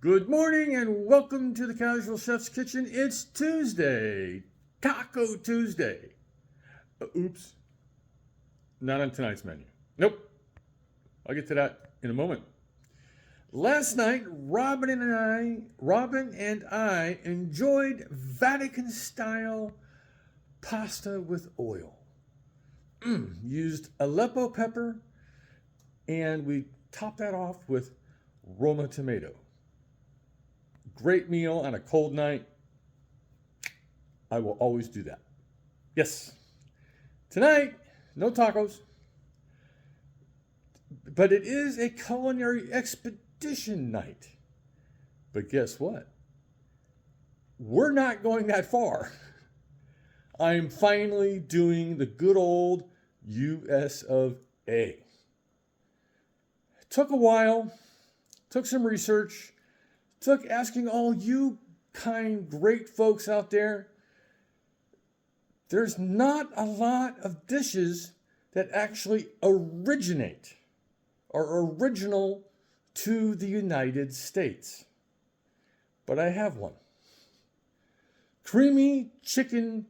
Good morning and welcome to the Casual Chef's Kitchen. It's Tuesday, Taco Tuesday. Oops, not on tonight's menu. Nope, I'll get to that in a moment. Last night, Robin and I enjoyed Vatican-style pasta with oil. Used Aleppo pepper, and we topped that off with Roma tomato. Great meal on a cold night. I will always do that. Yes. Tonight, no tacos. But it is a culinary expedition night. But guess what? We're not going that far. I'm finally doing the good old US of A. Took a while, took some research, took asking all you kind, great folks out there. There's not a lot of dishes that actually originate or original to the United States. But I have one. Creamy chicken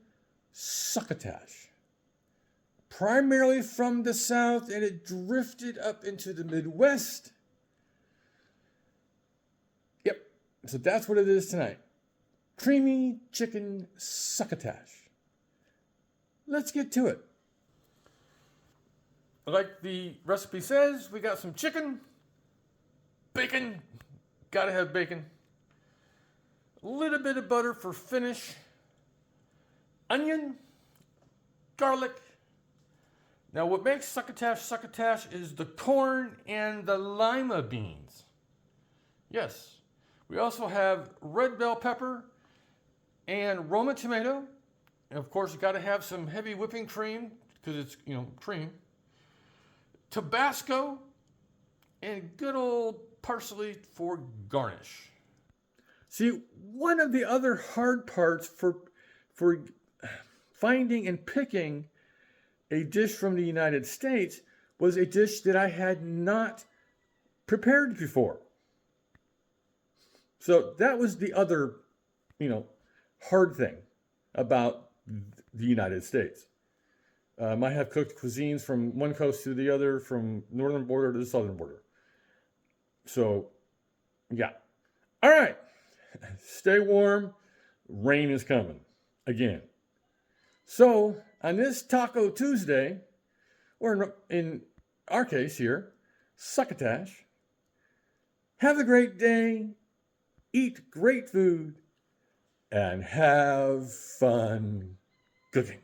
succotash. Primarily from the South, and it drifted up into the Midwest. Yep, so that's what it is tonight. Creamy chicken succotash. Let's get to it. Like the recipe says, we got some chicken, bacon, gotta have bacon, a little bit of butter for finish, onion, garlic. Now what makes succotash is the corn and the lima beans. Yes, we also have red bell pepper and Roma tomato. And of course, you gotta have some heavy whipping cream because it's, cream. Tabasco, and good old parsley for garnish. See, one of the other hard parts for finding and picking a dish from the United States was a dish that I had not prepared before. So that was the other, hard thing about the United States. I have cooked cuisines from one coast to the other, from northern border to the southern border. So, yeah. All right. Stay warm. Rain is coming again. So, on this Taco Tuesday, or in our case here, succotash, have a great day, eat great food, and have fun cooking.